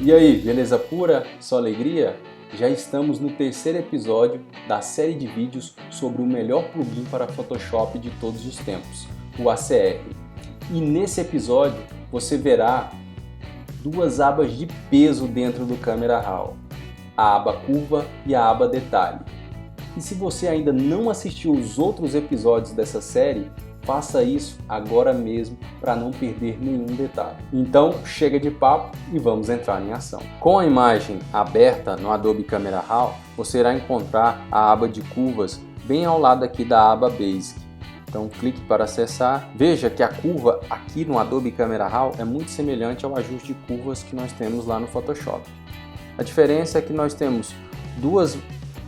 E aí, beleza pura? Só alegria? Já estamos no terceiro episódio da série de vídeos sobre o melhor plugin para Photoshop de todos os tempos, o ACR. E nesse episódio você verá duas abas de peso dentro do Camera Raw, a aba curva e a aba detalhe. E se você ainda não assistiu os outros episódios dessa série, faça isso agora mesmo para não perder nenhum detalhe. Então chega de papo e vamos entrar em ação. Com a imagem aberta no Adobe Camera Raw, você irá encontrar a aba de curvas bem ao lado aqui da aba Basic. Então clique para acessar. Veja que a curva aqui no Adobe Camera Raw é muito semelhante ao ajuste de curvas que nós temos lá no Photoshop. A diferença é que nós temos duas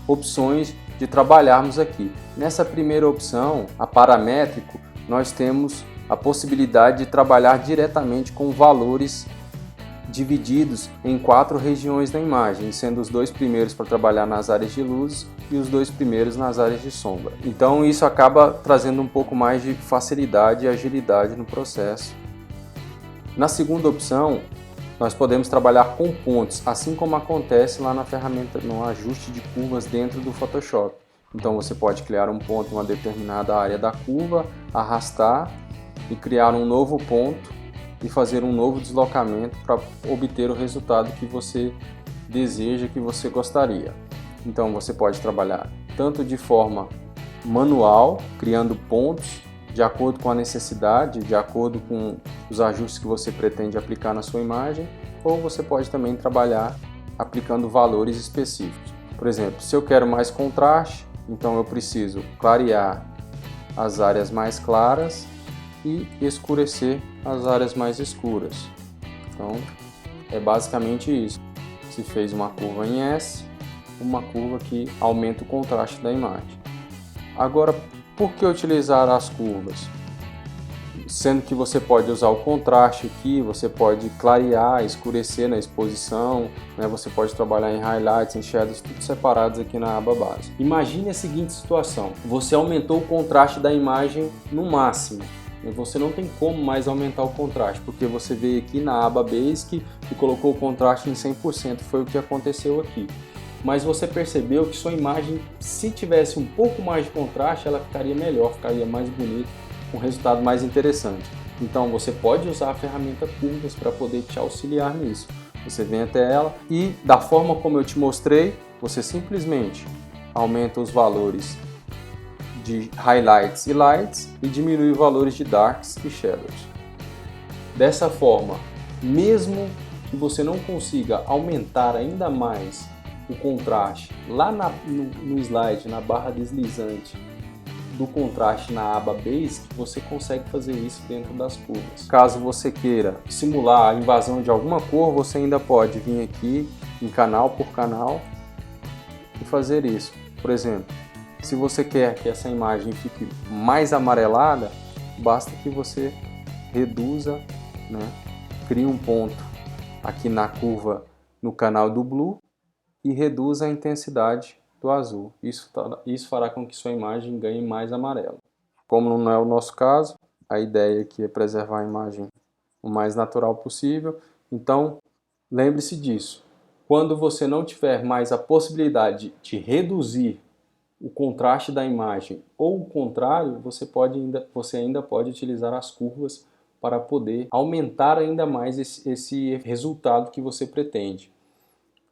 opções de trabalharmos aqui. Nessa primeira opção, a paramétrico, nós temos a possibilidade de trabalhar diretamente com valores divididos em 4 regiões da imagem, sendo os 2 primeiros para trabalhar nas áreas de luz e os 2 primeiros nas áreas de sombra. Então isso acaba trazendo um pouco mais de facilidade e agilidade no processo. Na segunda opção, nós podemos trabalhar com pontos, assim como acontece lá na ferramenta, no ajuste de curvas dentro do Photoshop. Então você pode criar um ponto em uma determinada área da curva, arrastar e criar um novo ponto e fazer um novo deslocamento para obter o resultado que você deseja, que você gostaria. Então você pode trabalhar tanto de forma manual, criando pontos de acordo com a necessidade, de acordo com os ajustes que você pretende aplicar na sua imagem, ou você pode também trabalhar aplicando valores específicos. Por exemplo, se eu quero mais contraste, então eu preciso clarear as áreas mais claras e escurecer as áreas mais escuras. Então é basicamente isso. Se fez uma curva em S, uma curva que aumenta o contraste da imagem. Agora, por que utilizar as curvas? Sendo que você pode usar o contraste aqui, você pode clarear, escurecer na exposição, né? Você pode trabalhar em highlights, em shadows, tudo separados aqui na aba base. Imagine a seguinte situação: você aumentou o contraste da imagem no máximo, e você não tem como mais aumentar o contraste, porque você veio aqui na aba Basic e colocou o contraste em 100%, foi o que aconteceu aqui. Mas você percebeu que sua imagem, se tivesse um pouco mais de contraste, ela ficaria melhor, ficaria mais bonita, com um resultado mais interessante. Então você pode usar a ferramenta curvas para poder te auxiliar nisso. Você vem até ela e, da forma como eu te mostrei, você simplesmente aumenta os valores de highlights e lights e diminui os valores de darks e shadows. Dessa forma, mesmo que você não consiga aumentar ainda mais o contraste lá no slide, na barra deslizante do contraste na aba Basic, você consegue fazer isso dentro das curvas. Caso você queira simular a invasão de alguma cor, você ainda pode vir aqui em canal por canal e fazer isso. Por exemplo, se você quer que essa imagem fique mais amarelada, basta que você reduza, né? Crie um ponto aqui na curva no canal do Blue e reduza a intensidade do azul. Isso fará com que sua imagem ganhe mais amarelo. Como não é o nosso caso, a ideia aqui é preservar a imagem o mais natural possível. Então, lembre-se disso. Quando você não tiver mais a possibilidade de reduzir o contraste da imagem ou o contrário, você ainda pode utilizar as curvas para poder aumentar ainda mais esse resultado que você pretende.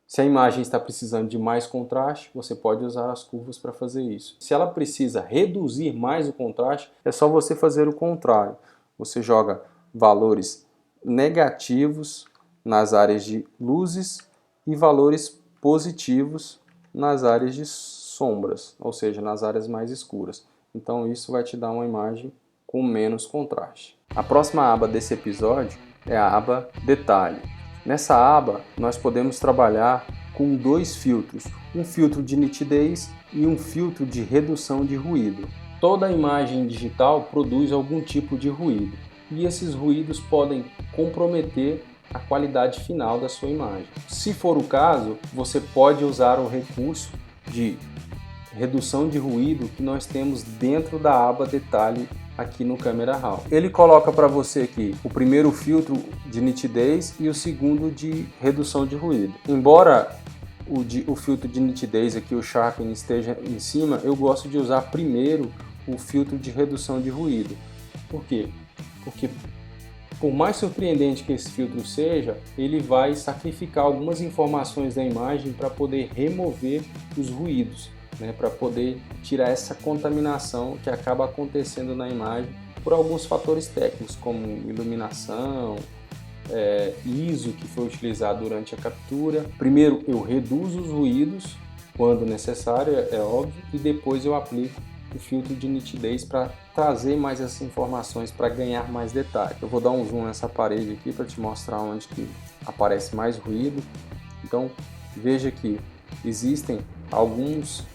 Se a imagem está precisando de mais contraste, você pode usar as curvas para fazer isso. Se ela precisa reduzir mais o contraste, é só você fazer o contrário. Você joga valores negativos nas áreas de luzes e valores positivos nas áreas de sombras, ou seja, nas áreas mais escuras. Então isso vai te dar uma imagem com menos contraste. A próxima aba desse episódio é a aba Detalhe. Nessa aba, nós podemos trabalhar com 2 filtros, um filtro de nitidez e um filtro de redução de ruído. Toda imagem digital produz algum tipo de ruído, e esses ruídos podem comprometer a qualidade final da sua imagem. Se for o caso, você pode usar o recurso de redução de ruído que nós temos dentro da aba Detalhe aqui no Camera Raw. Ele coloca para você aqui o primeiro filtro de nitidez e o segundo de redução de ruído. Embora o filtro de nitidez aqui, o Sharpen, esteja em cima, eu gosto de usar primeiro o filtro de redução de ruído. Por quê? Porque por mais surpreendente que esse filtro seja, ele vai sacrificar algumas informações da imagem para poder remover os ruídos, né? Para poder tirar essa contaminação que acaba acontecendo na imagem por alguns fatores técnicos, como iluminação, ISO que foi utilizado durante a captura. Primeiro eu reduzo os ruídos quando necessário, é óbvio, e depois eu aplico o filtro de nitidez para trazer mais essas informações, para ganhar mais detalhes. Eu vou dar um zoom nessa parede aqui para te mostrar onde que aparece mais ruído. Então veja que existem alguns,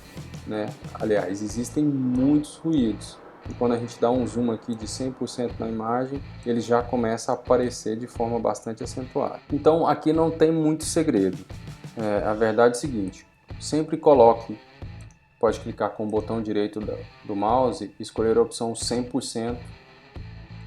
aliás, existem muitos ruídos. E quando a gente dá um zoom aqui de 100% na imagem, ele já começa a aparecer de forma bastante acentuada. Então aqui não tem muito segredo. A verdade é o seguinte, sempre coloque, pode clicar com o botão direito do mouse e escolher a opção 100%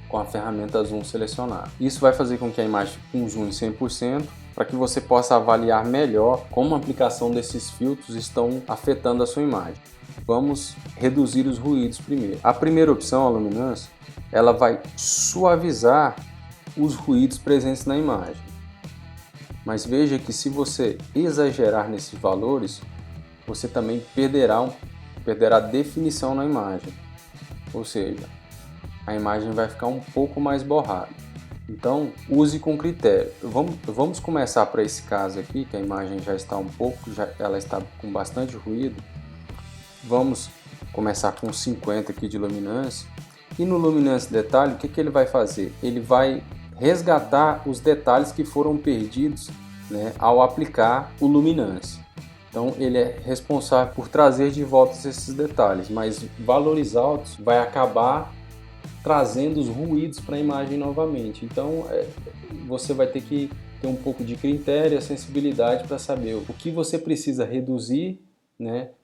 com a ferramenta Zoom selecionada. Isso vai fazer com que a imagem fique com zoom em 100%, para que você possa avaliar melhor como a aplicação desses filtros estão afetando a sua imagem. Vamos reduzir os ruídos primeiro. A primeira opção, a luminância, ela vai suavizar os ruídos presentes na imagem. Mas veja que se você exagerar nesses valores, você também perderá definição na imagem. Ou seja, a imagem vai ficar um pouco mais borrada. Então, use com critério. Vamos começar para esse caso aqui, que a imagem já está ela está com bastante ruído. Vamos começar com 50 aqui de luminância. E no luminância detalhe, o que ele vai fazer? Ele vai resgatar os detalhes que foram perdidos, ao aplicar o luminância. Então ele é responsável por trazer de volta esses detalhes, mas valores altos vai acabar trazendo os ruídos para a imagem novamente. Então você vai ter que ter um pouco de critério, sensibilidade para saber o que você precisa reduzir,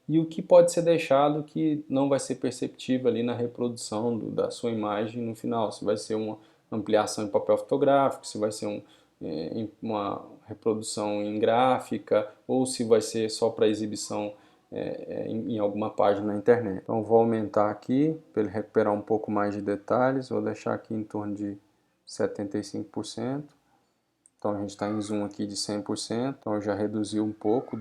e o que pode ser deixado que não vai ser perceptível ali na reprodução da sua imagem no final. Se vai ser uma ampliação em papel fotográfico, se vai ser uma reprodução em gráfica, ou se vai ser só para exibição em alguma página na internet. Então vou aumentar aqui para ele recuperar um pouco mais de detalhes. Vou deixar aqui em torno de 75%. Então a gente está em zoom aqui de 100%. Então eu já reduzi um pouco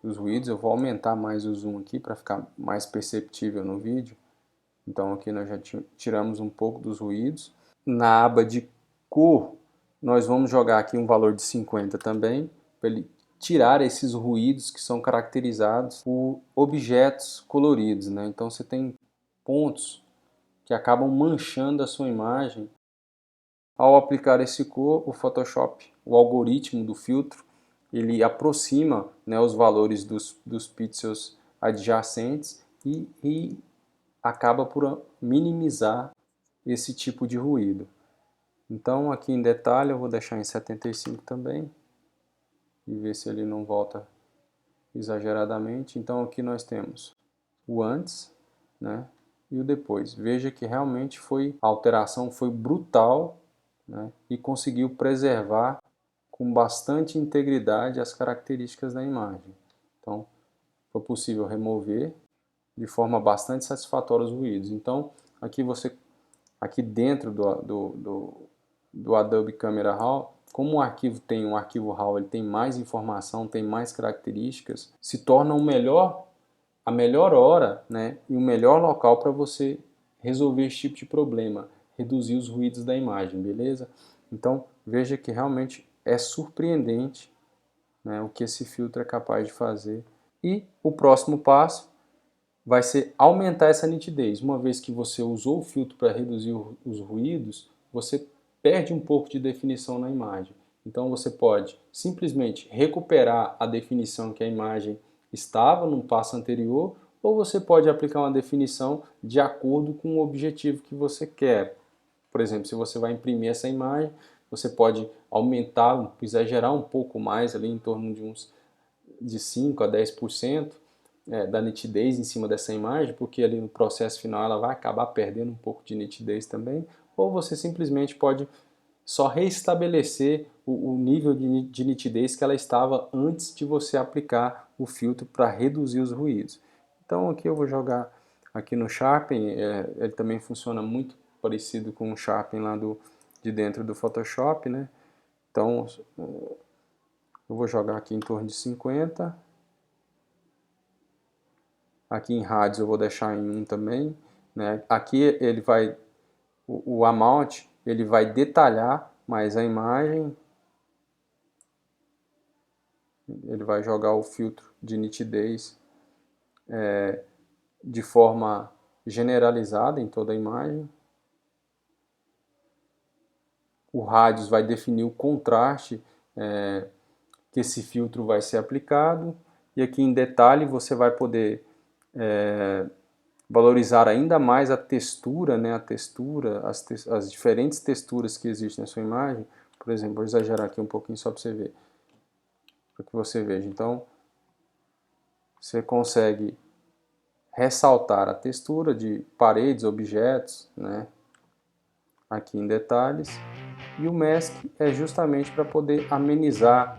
dos ruídos. Eu vou aumentar mais o zoom aqui para ficar mais perceptível no vídeo. Então aqui nós já tiramos um pouco dos ruídos. Na aba de cor, nós vamos jogar aqui um valor de 50 também, para ele tirar esses ruídos que são caracterizados por objetos coloridos, Então você tem pontos que acabam manchando a sua imagem. Ao aplicar esse cor, o Photoshop, o algoritmo do filtro, ele aproxima, os valores dos pixels adjacentes e acaba por minimizar esse tipo de ruído. Então aqui em detalhe eu vou deixar em 75 também e ver se ele não volta exageradamente. Então aqui nós temos o antes, e o depois. Veja que realmente a alteração foi brutal, e conseguiu preservar com bastante integridade as características da imagem. Então foi possível remover de forma bastante satisfatória os ruídos. Então aqui dentro do Adobe Camera Raw, como o arquivo tem um arquivo RAW, ele tem mais informação, tem mais características, se torna a melhor hora, e o melhor local para você resolver esse tipo de problema, reduzir os ruídos da imagem, beleza? Então veja que realmente é surpreendente, o que esse filtro é capaz de fazer. E o próximo passo vai ser aumentar essa nitidez. Uma vez que você usou o filtro para reduzir os ruídos, você perde um pouco de definição na imagem. Então você pode simplesmente recuperar a definição que a imagem estava no passo anterior, ou você pode aplicar uma definição de acordo com o objetivo que você quer. Por exemplo, se você vai imprimir essa imagem, você pode exagerar um pouco mais, ali em torno de 5 a 10%, da nitidez em cima dessa imagem, porque ali no processo final ela vai acabar perdendo um pouco de nitidez também, ou você simplesmente pode só restabelecer o nível de nitidez que ela estava antes de você aplicar o filtro para reduzir os ruídos. Então aqui eu vou jogar aqui no Sharpen, ele também funciona muito parecido com o Sharpen lá de dentro do Photoshop, né? Então eu vou jogar aqui em torno de 50. Aqui em rádios eu vou deixar em 1 também, né? Aqui ele vai, o amount, ele vai detalhar mais a imagem. Ele vai jogar o filtro de nitidez de forma generalizada em toda a imagem. O radius vai definir o contraste que esse filtro vai ser aplicado. E aqui em detalhe você vai poder valorizar ainda mais a textura, né? As diferentes texturas que existem na sua imagem. Por exemplo, vou exagerar aqui um pouquinho só para você ver, para que você veja. Então, você consegue ressaltar a textura de paredes, objetos, né? Aqui em detalhes. E o Mask é justamente para poder amenizar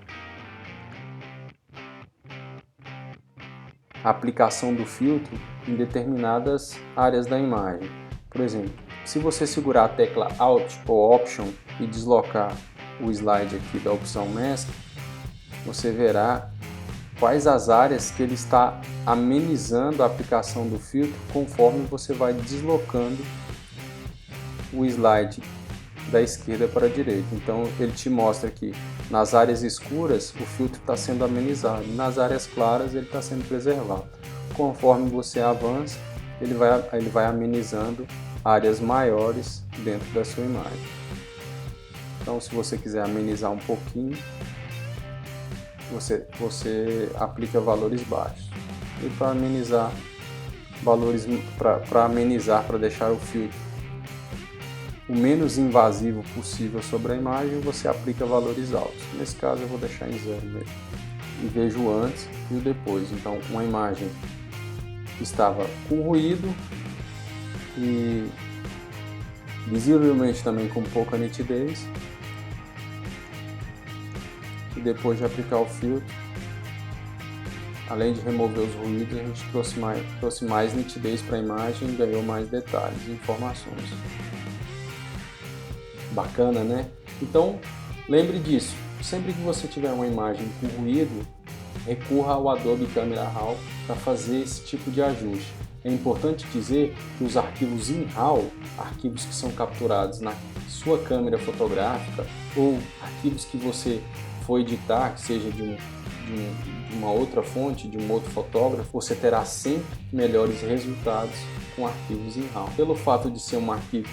a aplicação do filtro em determinadas áreas da imagem. Por exemplo, se você segurar a tecla Alt ou Option e deslocar o slide aqui da opção Mask, você verá quais as áreas que ele está amenizando a aplicação do filtro conforme você vai deslocando o slide da esquerda para a direita. Então ele te mostra que nas áreas escuras o filtro está sendo amenizado, e nas áreas claras ele está sendo preservado. Conforme você avança, ele vai amenizando áreas maiores dentro da sua imagem. Então se você quiser amenizar um pouquinho, você aplica valores baixos. E para amenizar para deixar o filtro o menos invasivo possível sobre a imagem, você aplica valores altos. Nesse caso eu vou deixar em 0 mesmo. E vejo o antes e o depois. Então uma imagem estava com ruído e visivelmente também com pouca nitidez. E depois de aplicar o filtro, além de remover os ruídos, a gente trouxe mais nitidez para a imagem e ganhou mais detalhes e informações. Bacana, né? Então, lembre disso. Sempre que você tiver uma imagem com ruído, recorra ao Adobe Camera Raw para fazer esse tipo de ajuste. É importante dizer que os arquivos in RAW, arquivos que são capturados na sua câmera fotográfica ou arquivos que você for editar, que seja de uma outra fonte, de um outro fotógrafo, você terá sempre melhores resultados com arquivos in RAW. Pelo fato de ser um arquivo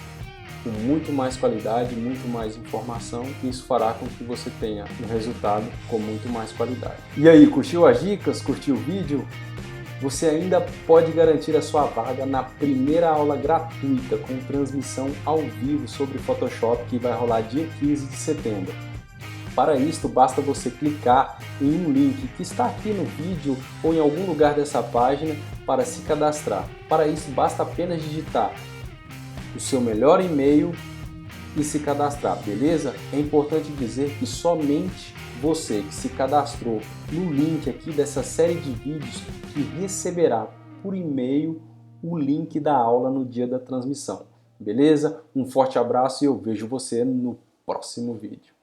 com muito mais qualidade, muito mais informação, isso fará com que você tenha um resultado com muito mais qualidade. E aí, curtiu as dicas? Curtiu o vídeo? Você ainda pode garantir a sua vaga na primeira aula gratuita com transmissão ao vivo sobre Photoshop que vai rolar dia 15 de setembro. Para isso, basta você clicar em um link que está aqui no vídeo ou em algum lugar dessa página para se cadastrar. Para isso, basta apenas digitar o seu melhor e-mail e se cadastrar, beleza? É importante dizer que somente você que se cadastrou no link aqui dessa série de vídeos que receberá por e-mail o link da aula no dia da transmissão, beleza? Um forte abraço e eu vejo você no próximo vídeo.